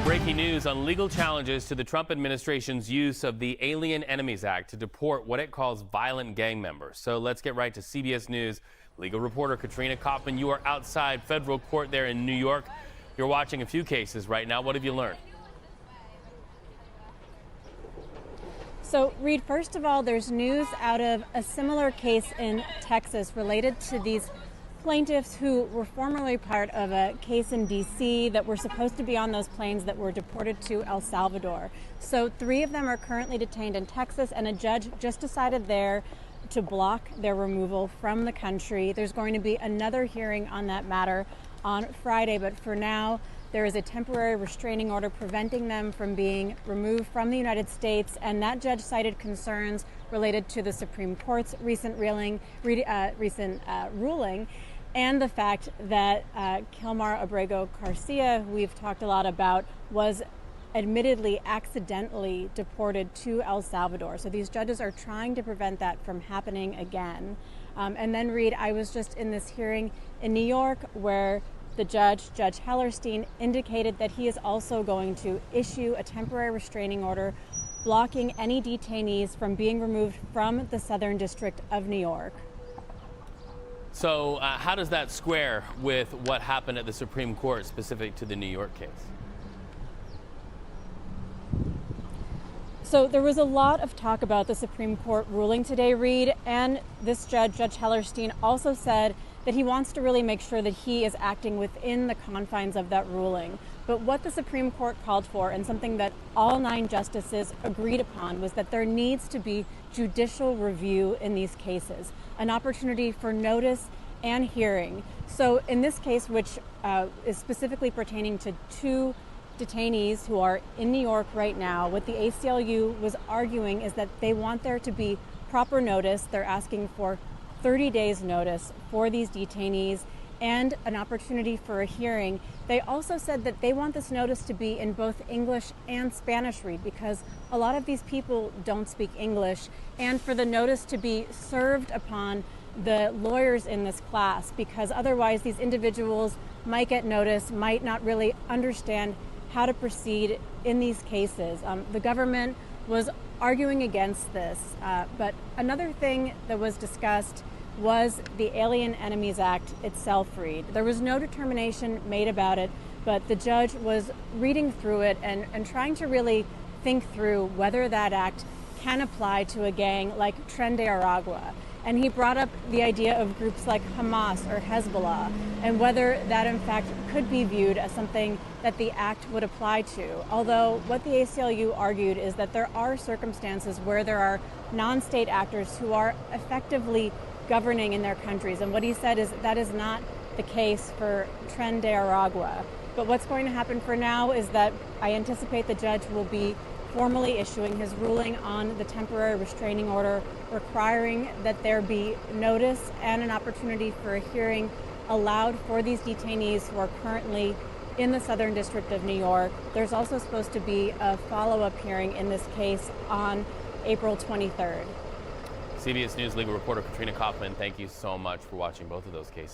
Breaking news on legal challenges to the Trump administration's use of the Alien Enemies Act to deport what it calls violent gang members. So let's get right to CBS News legal reporter Katrina Kaufman. You are outside federal court there in New York. You're watching a few cases right now. What have you learned? So, Reed, first of all, there's news out of a similar case in Texas related to these plaintiffs who were formerly part of a case in D.C. that were supposed to be on those planes that were deported to El Salvador. So 3 of them are currently detained in Texas, and a judge just decided there to block their removal from the country. There's going to be another hearing on that matter on Friday, but for now, there is a temporary restraining order preventing them from being removed from the United States, and that judge cited concerns related to the Supreme Court's recent ruling and the fact that Kilmar Abrego Garcia, who we've talked a lot about, was admittedly accidentally deported to El Salvador. So these judges are trying to prevent that from happening again. And then, Reed, I was just in this hearing in New York where the Judge Hellerstein, indicated that he is also going to issue a temporary restraining order blocking any detainees from being removed from the Southern District of New York. So how does that square with what happened at the Supreme Court specific to the New York case? So there was a lot of talk about the Supreme Court ruling today, Reed, and this Judge Hellerstein, also said that he wants to really make sure that he is acting within the confines of that ruling. But what the Supreme Court called for, and something that all 9 justices agreed upon, was that there needs to be judicial review in these cases, an opportunity for notice and hearing. So in this case, which is specifically pertaining to 2 detainees who are in New York right now, what the ACLU was arguing is that they want there to be proper notice. They're asking for 30 days notice for these detainees and an opportunity for a hearing. They also said that they want this notice to be in both English and Spanish, Read, because a lot of these people don't speak English, and for the notice to be served upon the lawyers in this class, because otherwise these individuals might get notice, might not really understand how to proceed in these cases. The government was arguing against this, but another thing that was discussed was the Alien Enemies Act itself, Reed. There was no determination made about it, but the judge was reading through it and trying to really think through whether that act can apply to a gang like Tren de Aragua. And he brought up the idea of groups like Hamas or Hezbollah, and whether that in fact could be viewed as something that the act would apply to. Although what the ACLU argued is that there are circumstances where there are non-state actors who are effectively governing in their countries. And what he said is that is not the case for Tren de Aragua. But what's going to happen for now is that I anticipate the judge will be formally issuing his ruling on the temporary restraining order, requiring that there be notice and an opportunity for a hearing allowed for these detainees who are currently in the Southern District of New York. There's also supposed to be a follow-up hearing in this case on April 23rd. CBS News legal reporter Katrina Kaufman, thank you so much for watching both of those cases.